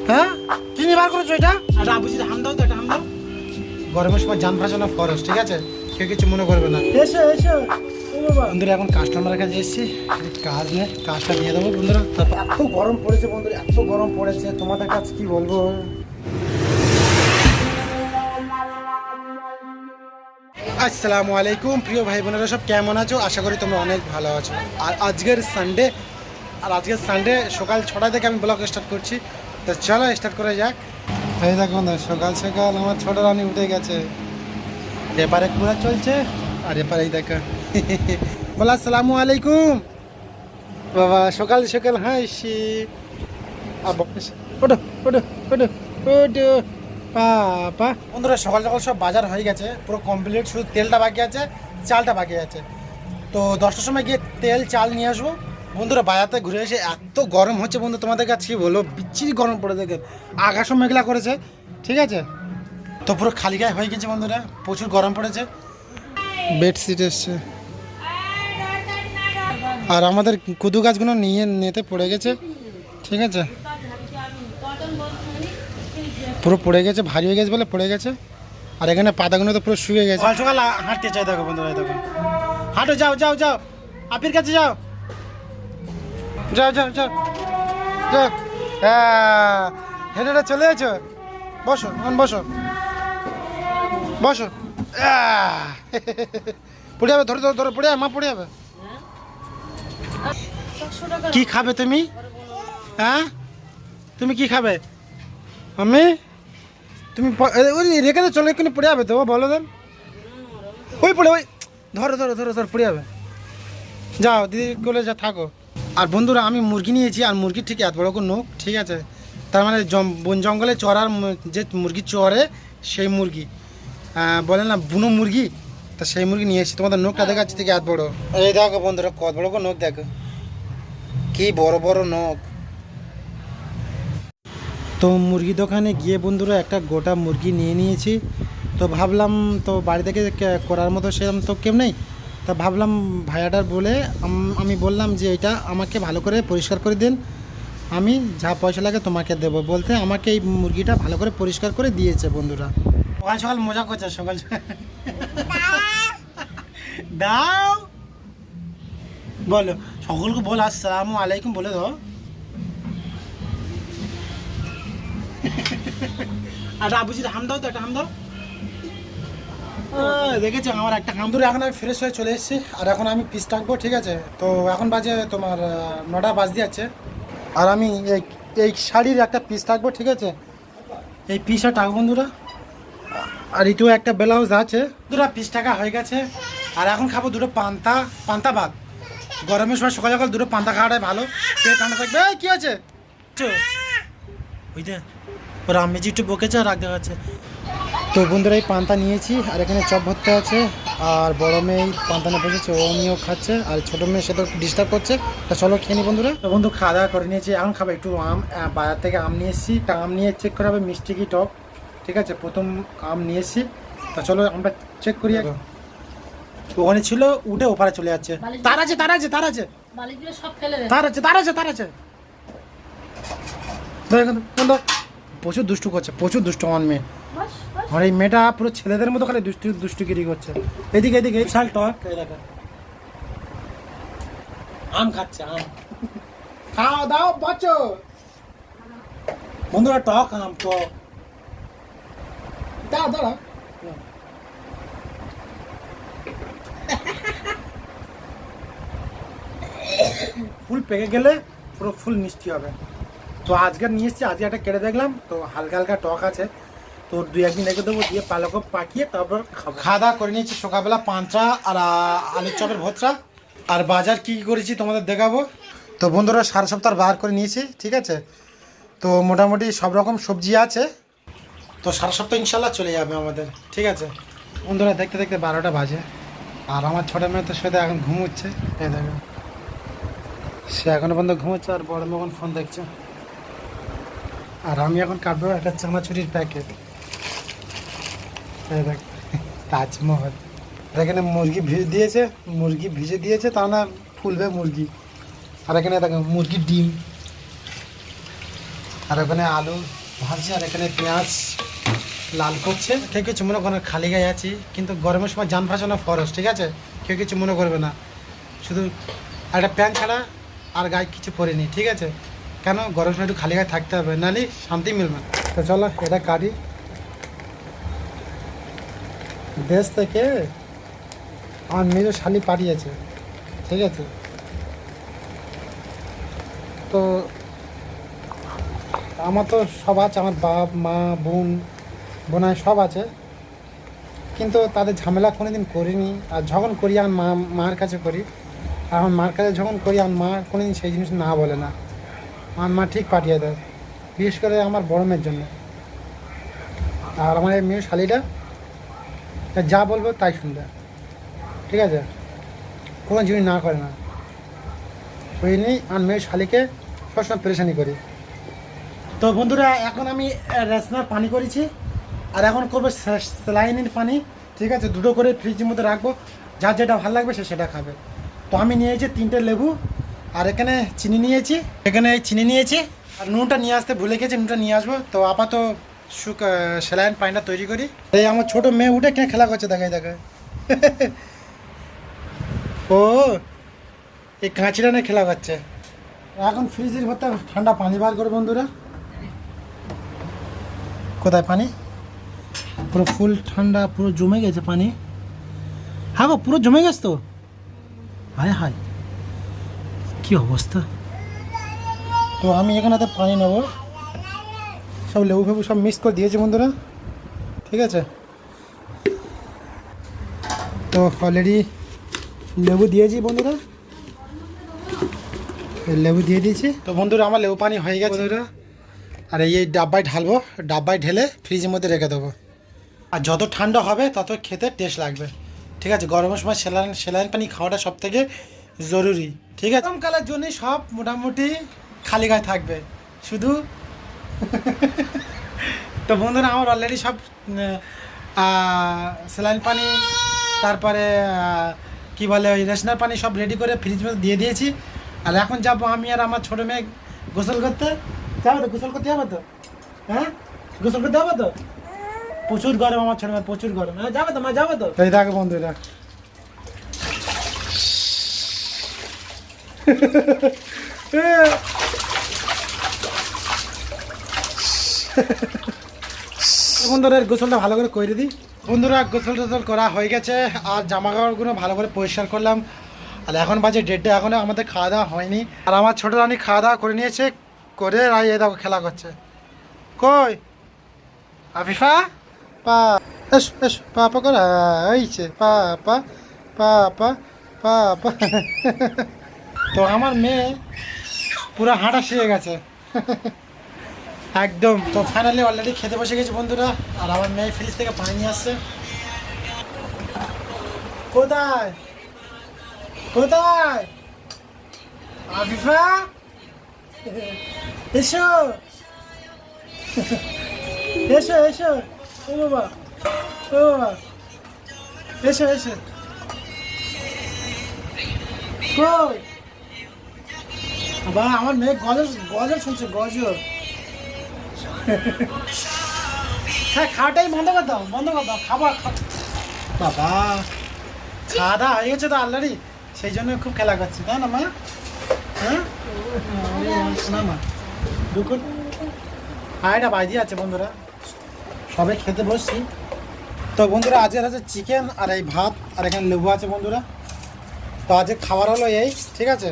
হ্যাঁ কি নিয়ে বার করেছো এটা? আর আবুজি হাম দাও তো, এটা হাম দাও। গরমের সময় যান ভাসানো ফরস, ঠিক আছে? কেউ কিছু মনে করবে না। এসো এসো বন্ধুরা, এখন কাস্টমারের কাছে এসেছি, কাজ নেই, কাজটা দিয়ে দেবো বন্ধুরা। এত গরম পড়েছে বন্ধুরা, এত গরম পড়েছে, তোমাদের কাছে কি বলবো। আসসালামু আলাইকুম প্রিয় ভাই বোনেরা, সব কেমন আছো? আশা করি তোমরা অনেক ভালো আছো। আর আজকের সানডে সকাল 6টা থেকে আমি ব্লগ স্টার্ট করছি। তো চলো স্টার্ট করে যাক। এই দেখো বন্ধু, সকাল সকাল আমার ছোট রানী উঠে গেছে, এপারে ঘোরা চলছে আর এপারেই দেখো বলো আসসালামু আলাইকুম। বাবা সকাল সকাল হাসি। ওটো ওটো ওটো ওটো পাপা। বন্ধুরা সকাল সকাল সব বাজার হয়ে গেছে, পুরো কমপ্লিট, শুধু তেলটা বাকি আছে, চালটা বাকি আছে। তো 10টার সময় গিয়ে তেল চাল নিয়ে আসবো। বন্ধুরা বাজারতে ঘুরে এসে এত গরম হচ্ছে বন্ধু, তোমাদের কাছে কি বলবো, বিচ্ছিরি গরম পড়ে দেখে, আকাশও মেঘলা করেছে, ঠিক আছে? তো পুরো খালি গায়ে হয়ে গেছে বন্ধুরা, প্রচুর গরম পড়েছে। বেডশিট এসছে, আর আমাদের কুদু গাছগুলো নিতে পড়ে গেছে, ঠিক আছে? পুরো পড়ে গেছে, ভারী হয়ে গেছে বলে পড়ে গেছে। আর এখানে পাতাগুলো তো পুরো শুয়ে গেছে। সকাল সকাল হাঁটতে চাই দেখো বন্ধুরা, দেখো হাঁটো, যাও যাও যাও, আপির কাছে যাও, যাও যাও যাও যাও। হ্যাঁ হেঁটে হেঁটে চলে যাচ্ছ, বসো এখন, বসো বসো। পড়ে যাবে, ধরে ধরে ধরে পড়ে যাবে, মা পড়ে যাবে। কি খাবে তুমি? হ্যাঁ তুমি কি খাবে? আমি তুমি ওই রেখে তো চলে, এক্ষুনি পড়ে যাবে তো, বলো দেন। ওই পড়ে, ওই ধরো ধরো ধরো ধরো, পড়ে যাবে। যাও দিদি কোলে যা থাকো। আর বন্ধুরা আমি মুরগি নিয়েছি, আর মুরগির ঠিক এত বড় করে নোখ, ঠিক আছে? তার মানে বন জঙ্গলে চড়ার যে মুরগি চড়ে সেই মুরগি, বলে না বুনো মুরগি, তা সেই মুরগি নিয়ে এসেছি। তোমাদের নোখটা দেখাচ্ছি থেকে এত বড়। এই দেখো বন্ধুরা কত বড় করে নোখ, দেখো কি বড় বড় নোখ। তো মুরগি দোকানে গিয়ে বন্ধুরা একটা গোটা মুরগি নিয়ে নিয়েছি। তো ভাবলাম তো বাড়ি থেকে করার মতো সেরকম তো কেউ নেই, তা ভাবলাম ভাইয়াটার বলে আমি বললাম যে এটা আমাকে ভালো করে পরিষ্কার করে দিন, আমি যা পয়সা লাগে তোমাকে দেবো, বলতে আমাকে এই মুরগিটা ভালো করে পরিষ্কার করে দিয়েছে বন্ধুরা। সকাল সকাল মজা করছে, সকাল সকাল দাও বলো, সকলকে বল আসসালামু আলাইকুম বলে দাও। আর আবুজির হাম দাও তো, একটা হাম দাও। দেখেছো আমার একটা হাম ধরে, এখন আমি ফ্রেশ হয়ে চলে এসেছি, আর এখন আমি পিস টাকবো, ঠিক আছে? তো এখন বাজে তোমার 9টা বাজতে যাচ্ছে, আর আমি এই শাড়ির একটা পিস টাকবো, ঠিক আছে? এই পিসটা টাকবো বন্ধুরা, আর এটাও একটা ব্লাউজ আছে বন্ধুরা। পিস টাকা হয়ে গেছে, আর এখন খাবো দুটো পান্তা ভাত। গরমের সময় সকাল সকাল দুটো পান্তা খাওয়াটাই ভালো, পেট ঠান্ডা থাকবে। কি আছে ওইটা ওর আমেজি একটু বকেছে আর রাগ দেখাচ্ছে। তো বন্ধুরা এই পান্তা নিয়েছি, আর এখানে চপ ভর্তি আছে, আর বড় মেয়ে এই পান্তা নিয়ে বসেছে, ও নিয়েও খাচ্ছে, আর ছোটো মেয়ে সে তো ডিস্টার্ব করছে। তা চলো খেয়ে নি বন্ধুরা। তো বন্ধু খাওয়া দাওয়া করে নিয়েছি, এখন খাবো একটু আম। বাজার থেকে আম নিয়ে এসেছি, তা আম নিয়ে চেক করা হবে মিষ্টি কি টক, ঠিক আছে? প্রথম আম নিয়ে এসেছি, তা চলো আমরা চেক করি। ওখানে ছিল, উঠে ওপারে চলে যাচ্ছে। তার আছে তার আছে তার আছে তার আছে তার আছে তার আছে। প্রচুর দুষ্টু করছে, প্রচুর দুষ্টু আমার মেয়ে। আর এই মেয়েটা পুরো ছেলেদের মতো খালি দুষ্টুগিরি করছে। এদিকে এদিকে বিশাল টক, এই দেখো আম খাচ্ছে, আম খাও দাও বাচ্চো বন্ধুরা, টক আম, টক দাও দাঁড়া। ফুল পেকে গেলে পুরো ফুল মিষ্টি হবে। তো আজকে নিয়ে এসেছি, আজকে একটা কেটে দেখলাম, তো হালকা হালকা টক আছে, তো 2-1 দিন রেখে দেবো, দিয়ে পালক পাকিয়ে তারপর খাওয়া দাওয়া করে নিয়েছি। সকালবেলা পান্তা আর আলুর চপের ভর্তা। আর বাজার কী করেছি তোমাদের দেখাবো। তো বন্ধুরা সারা সপ্তাহ বার করে নিয়েছি, ঠিক আছে? তো মোটামুটি সব রকম সবজি আছে, তো সারা সপ্তাহ ইনশাল্লাহ চলে যাবে আমাদের, ঠিক আছে? বন্ধুরা দেখতে দেখতে 12টা বাজে, আর আমার ছোটো মেয়ে তো সাথে এখন ঘুমোচ্ছে, এই দেখো সে এখনো পর্যন্ত ঘুমোচ্ছে, আর বড় মেয়ে এখন ফোন দেখছে। আর আমি এখন কাটবো একটা চানাচুরির প্যাকেট, এই দেখ তাজমহল। এখানে মুরগি ভিজে দিয়েছে, তা না ফুলবে মুরগি। আর এখানে দেখো মুরগির ডিম, আর ওখানে আলু ভাজছে, আর এখানে পেঁয়াজ লাল করছে। কেউ কিছু মনে করেন খালি গায়ে আছি, কিন্তু গরমের সময় যান ভাসানো ফরজ, ঠিক আছে? কেউ কিছু মনে করবে না, শুধু একটা প্যান্ট ছাড়া আর গায়ে কিছু পরিনি, ঠিক আছে? কেন গরমের সময় একটু খালি গায়ে থাকতে হবে, নাহলে শান্তি মিলবে না। তো চলো এটা কাটি। দেশ থেকে আমার মেয়ে শালি পাঠিয়েছে, ঠিক আছে? তো আমার তো সব আছে, আমার বাপ মা বোন বোনাই সব আছে, কিন্তু তাদের ঝামেলা কোনোদিন করিনি। আর যখন করি আমার মার কাছে করি, আর আমার মার কাছে যখন করি আমার মা কোনোদিন সেই জিনিস না বলে না, আমার মা ঠিক পাঠিয়ে দেয়, বিশেষ করে আমার বড় মেয়ের জন্য। আর আমার এই মেয়ে শালিটা যা বলবো তাই শুনবে, ঠিক আছে? কোনো জিনিস না করে না, ওই নিয়েই আমার মেয়ে শালিকে সবসময় পরেশানি করি। তো বন্ধুরা এখন আমি রেশনার পানি করেছি, আর এখন করবো স্যালাইনের পানি, ঠিক আছে? দুটো করে ফ্রিজের মধ্যে রাখবো, যার যেটা ভালো লাগবে সে সেটা খাবে। তো আমি নিয়েছি 3টে লেবু, আর এখানে চিনি নিয়েছি, চিনি নিয়েছি, আর নুনটা নিয়ে আসতে ভুলে গেছি, নুনটা নিয়ে আসবো। তো আপাতত স্যালাইন পানিটা তৈরি করি। এই আমার ছোটো মেয়ে উঠে কেন খেলা করছে, দেখায় দেখায় ও এই কাঁচিটা নিয়ে খেলা করছে। এখন ফ্রিজের ভেতর ঠান্ডা পানি বার করে বন্ধুরা। কোথায় পানি? পুরো ফুল ঠান্ডা, পুরো জমে গেছে পানি। হ্যাঁ গো, পুরো জমে গেছে তো। হায় হায়, কি অবস্থা! তো আমি এখানেতে পানি নেবো, সব লেবু ফেবু সব মিক্স করে দিয়েছি বন্ধুরা, ঠিক আছে? তো অলরেডি লেবু দিয়েছি বন্ধুরা, লেবু দিয়ে দিয়েছি। তো বন্ধুরা আমার লেবু পানি হয়ে গেছে বন্ধুরা, আর এই ডাব্বায় ঢালবো, ডাব্বায় ঢেলে ফ্রিজের মধ্যে রেখে দেবো। আর যত ঠান্ডা হবে তত খেতে টেস্ট লাগবে, ঠিক আছে? গরমের সময় স্যালাইন পানি খাওয়াটা সব থেকে জরুরি, ঠিক আছে? গরমকালের জন্য সব মোটামুটি খালি গায়ে থাকবে শুধু তো বন্ধুরা আমার অলরেডি সব স্যালাইন পানি, তারপরে কি বলে ওই রেশনার পানি সব রেডি করে ফ্রিজের মধ্যে দিয়ে দিয়েছি। আর এখন যাবো আমি আর আমার ছোটো মেয়ে গোসল করতে। যাবো তো, গোসল করতে যাবো তো? হ্যাঁ, গোসল করতে যাবো তো? প্রচুর গরম আমার ছোটো মেয়ে, প্রচুর গরম। হ্যাঁ যাবে তো মা, যাবে তো? এই দেখো বন্ধুরা বন্ধুরা গোসলটা ভালো করে করে দিই। বন্ধুরা গোসল টোসল করা হয়ে গেছে, আর জামা কাপড়গুলো ভালো করে পরিষ্কার করলাম। আর এখন বাজে 1:30, এখনও আমাদের খাওয়া দাওয়া হয়নি। আর আমার ছোটো রানী খাওয়া দাওয়া করে নিয়েছে, করে আর এই দেখো খেলা করছে। কই আফিফা? পা এস এস পাপা করে এইছে, পাপা পাপা পাপা তো আমার মেয়ে পুরো হাঁটা শিখে গেছে একদম। তো ফাইনালি অলরেডি খেতে বসে গেছে বন্ধুরা, আর আমার মেয়ে ফ্রিজ থেকে পানি নিয়ে আসছে। কোথায় কোথায় আফিফা? এসো এসো এসো, ও বাবা, ও বাবা, এসো এসো। কই বাবা, আমার মেয়ে গজল গজল শুনছে, গজল। হ্যাঁ খাওয়াটাই বন্ধ করে দাও, বন্ধ করে দাও, খাবার বাবা। খাওয়া দাওয়া হয়ে গেছে তো অলরেডি, সেই জন্য খুব খেলা করছে, তাই না মা? হ্যাঁ শোনা মা, দুপুর আড়াইটা বাজি আছে বন্ধুরা, সবাই খেতে বসছি। তো বন্ধুরা আজকের আছে চিকেন, আর এই ভাত, আর এখানে লেবু আছে বন্ধুরা। তো আজকে খাবার হলো এই, ঠিক আছে?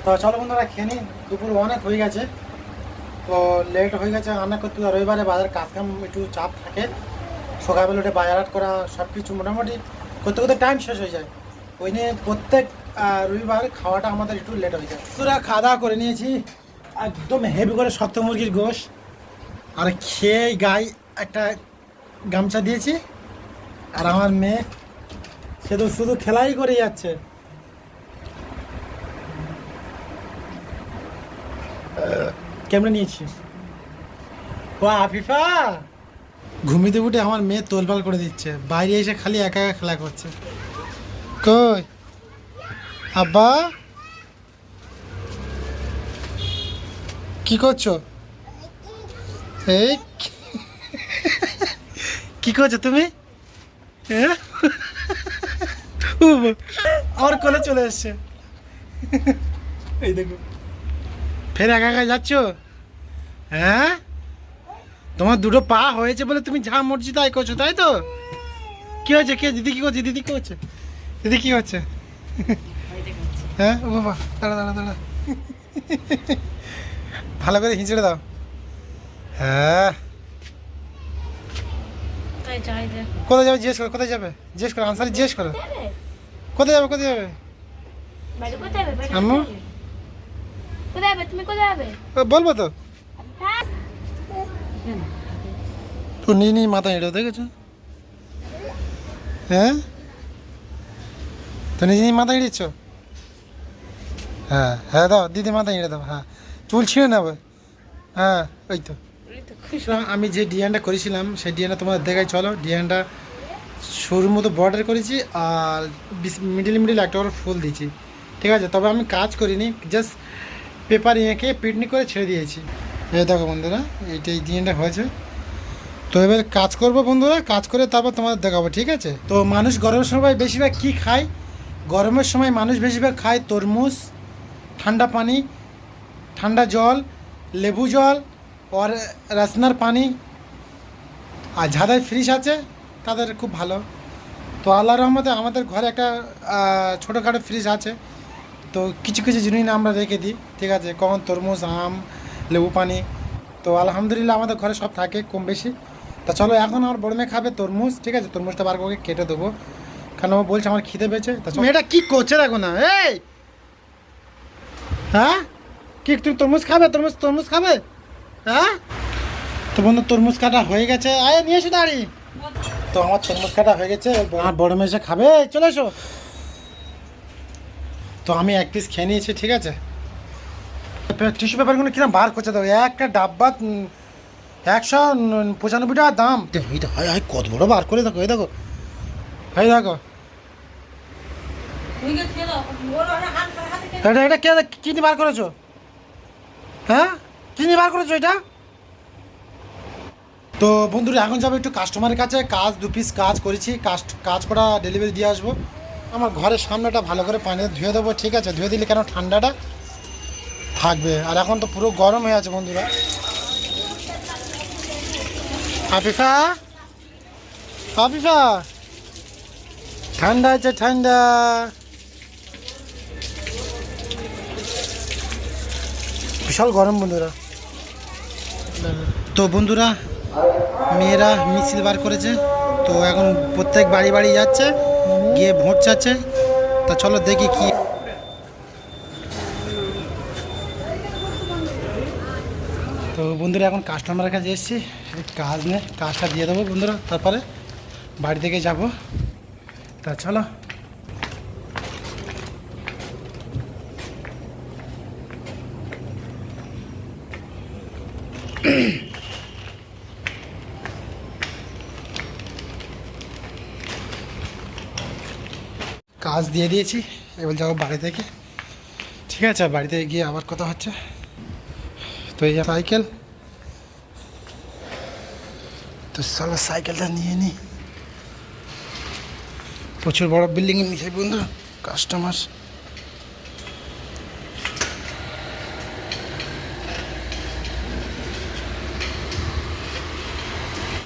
তো চলো বন্ধুরা খেয়ে নিই, দুপুর অনেক হয়ে গেছে, তো লেট হয়ে গেছে রান্না করতে। রবিবারে বাজার কাজকাম একটু চাপ থাকে, সকালবেলা উঠে বাজারহাট করা সব কিছু মোটামুটি করতে করতে টাইম শেষ হয়ে যায়, ওই নিয়ে প্রত্যেক রবিবার খাওয়াটা আমাদের একটু লেট হয়ে যায়। পুরা খাওয়া দাওয়া করে নিয়েছি, একদম হেভি করে শক্ত মুরগির গোশ, আর খেয়ে গায়ে একটা গামছা দিয়েছি। আর আমার মেয়ে সে তো শুধু খেলাই করে যাচ্ছে। কেমনে নিয়েছি ও আফিফা? ঘুমিতে উঠে আমার মেয়ে তোলপাল করে দিচ্ছে, বাইরে এসে খালি একা একা খেলা করছে। কই আব্বা, কি করছো? এই কি করছো তুমি? হ্যাঁ আমার কোলে চলে এসছে। এই দেখো ফের একা একা যাচ্ছ? হ্যাঁ তোমার দুটো পা হয়েছে বলে তুমি যা মর্জি তাই করছো, তাই তো? কি হয়েছে? কে দিদি কি করছে? দিদি কি হচ্ছে? দিদি কি হচ্ছে? হ্যাঁ ও বাবা, দাঁড়া দাঁড়া দাঁড়া, ভালো করে হিঁচড়ে দাও। হ্যাঁ কোথায় যাবে জিজ্ঞেস করো, কোথায় যাবে জিজ্ঞেস করো, আনসারি জিজ্ঞেস করো, কোথায় যাবে কোথায় যাবে? আম্মু বলবো তো, তো নিয়ে নিয়ে মাথা হেঁটে দেখেছো? হ্যাঁ তো নিজে মাথা হিঁড়েছ? হ্যাঁ হ্যাঁ দাও দিদি মাথা হিঁড়ে দাও। হ্যাঁ চুল ছিঁড়ে নেবে। হ্যাঁ ওই তো আমি যে ডিজাইনটা করেছিলাম সেই ডিজাইনটা তোমাদের দেখাই, চলো। ডিজাইনটা সরুর মতো বর্ডার করেছি আর মিডিল মিডিল একটা করে ফুল দিয়েছি, ঠিক আছে? তবে আমি কাজ করিনি, জাস্ট পেপার এঁকে পিটনি করে ছেড়ে দিয়েছি। এই দেখো বন্ধুরা, এইটা এই ডিজাইনটা হয়েছে। তো এবার কাজ করবো বন্ধুরা, কাজ করে তারপর তোমাদের দেখাবো, ঠিক আছে? তো মানুষ গরমের সময় বেশিরভাগ কী খায়? গরমের সময় মানুষ বেশিরভাগ খায় তরমুজ, ঠান্ডা পানি, ঠান্ডা জল, লেবু জল, আর রাসনার পানি। আর যাদের ফ্রিজ আছে তাদের খুব ভালো। তো আল্লাহর রহমতে আমাদের ঘরে একটা ছোটোখাটো ফ্রিজ আছে, তো কিছু কিছু জিনিস আমরা রেখে দিই, ঠিক আছে? কখন তরমুজ, আম, লেবু পানি, তো আলহামদুলিল্লাহ আমাদের ঘরে সব থাকে কম বেশি। তা চলো এখন আমার বড় মেয়ে খাবে তরমুজ, ঠিক আছে? তরমুজটা বার করে কেটে দেবো, কারণ ও বলছে আমার খিদে পেয়েছে। তা মেয়েটা কী করছে দেখো না, এই হ্যাঁ কি তুমি তরমুজ খাবে? তরমুজ তরমুজ খাবে? হ্যাঁ তো বন্ধু তরমুজ কাটা হয়ে গেছে, আয় নিয়ে এসো দাঁড়ি। তো আমার তরমুজ কাটা হয়ে গেছে, আমার বড় মেয়ে এসে খাবে, চলে এসো। তো আমি এক পিস খেয়ে নিয়েছি, ঠিক আছে? টিস্যু পেপারগুলো কিরম বার করছে দেখো, একটা ডাব্বা 195 টাকা দাম। এইটা হয় হয় কত বড় বার করে দেখো, এই দেখো, এই দেখো এটা এটা কে কি নিয়ে বার করেছো? হ্যাঁ কি নিয়ে বার করেছো এটা? তো বন্ধুরা এখন যাবো একটু কাস্টমারের কাছে, কাজ 2 পিস কাজ করেছি, কাজ করা ডেলিভারি দিয়ে আসবো। আমার ঘরের সামনেটা ভালো করে পানি ধুয়ে দেবো, ঠিক আছে? ধুয়ে দিলে কেন ঠান্ডাটা থাকবে, আর এখন তো পুরো গরম হয়ে আছে বন্ধুরা। আফিফা আফিফা ঠান্ডা আছে ঠান্ডা। বিশাল গরম বন্ধুরা। তো বন্ধুরা মেয়েরা মিছিল বার করেছে, তো এখন প্রত্যেক বাড়ি বাড়ি যাচ্ছে, গিয়ে ভোট চাচ্ছে। তা চলো দেখি কি। তো বন্ধুরা এখন কাস্টমারের কাছে এসেছি, কাজ নেই, কাজটা দিয়ে দেবো বন্ধুরা, তারপরে বাড়ি থেকে যাব। তা চলো। কাজ দিয়ে দিয়েছি, এবার যাবো বাড়ি থেকে, ঠিক আছে? বাড়ি থেকে গিয়ে আবার কথা হচ্ছে। তো এই সাইকেল, তো চলো সাইকেলটা নিয়ে নিই। প্রচুর বড় বিল্ডিংয়ের নিচে বন্ধু কাস্টমার।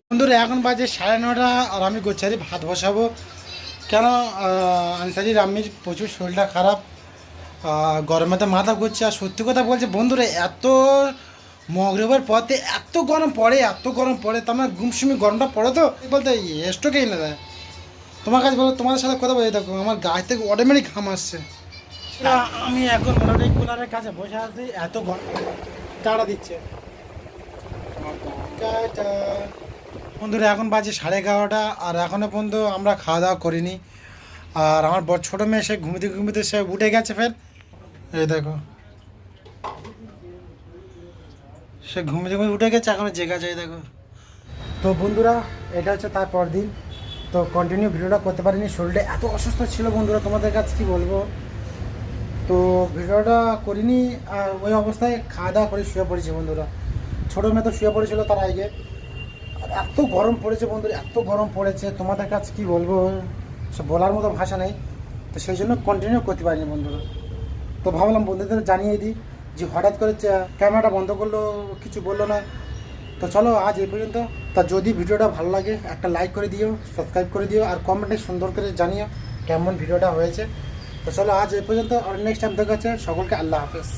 বন্ধুরা এখন বাজে 9:30 আর আমি গোচ্ছারি ভাত বসাবো। কেন আনসারির আম্মির প্রচুর শরীরটা খারাপ, গরমেতে মাথা ঘুরছে। আর সত্যি কথা বলছে বন্ধুরা, এত মগরবের পথে এত গরম পড়ে, এত গরম পড়ে, তো আমার গুমসুমি গরমটা পড়ে, তো বলতে স্ট্রোকে এনে দেয়। তোমার কাছে বলো, তোমাদের সাথে কথা বলে দেখো, আমার গায়ে থেকে অটোমেটিক ঘাম আসছে। আমি এখন মোটামুটি কুলারের কাছে বসে আছি, এত গরম তাড়া দিচ্ছে। বন্ধুরা এখন বাজে 11:30 আর এখনও পর্যন্ত আমরা খাওয়া দাওয়া করিনি। আর আমার বড় ছোটো মেয়ে সে ঘুমিতে ঘুমিতে সে উঠে গেছে ফের, এই দেখো সে ঘুমিতে ঘুমিতে উঠে গেছে, এখনও জেগে আছে, এই দেখো। তো বন্ধুরা এটা হচ্ছে তারপর দিন, তো কন্টিনিউ ভিডিওটা করতে পারিনি, শরীরটা এত অসুস্থ ছিল বন্ধুরা, তোমাদের কাছে কী বলবো। তো ভিডিওটা করিনি, আর ওই অবস্থায় খাওয়া দাওয়া করে শুয়ে পড়েছি বন্ধুরা। ছোটো মেয়ে তো শুয়ে পড়েছিল তার আগে। আর এত গরম পড়েছে বন্ধুরা, এত গরম পড়েছে তোমাদের কাছে কি বলবো, সে বলার মতো ভাষা নেই। তো সেই জন্য কন্টিনিউ করতে পারিনি বন্ধুরা। তো ভাবলাম বন্ধুদের জানিয়ে দিই যে হঠাৎ করে ক্যামেরাটা বন্ধ করলো, কিছু বললো না। তো চলো আজ এই পর্যন্ত। তা যদি ভিডিওটা ভালো লাগে একটা লাইক করে দিও, সাবস্ক্রাইব করে দিও, আর কমেন্টে সুন্দর করে জানিও কেমন ভিডিওটা হয়েছে। তো চলো আজ এই পর্যন্ত, আর নেক্সট টাইম দেখা হচ্ছে। সকলকে আল্লাহ হাফেজ।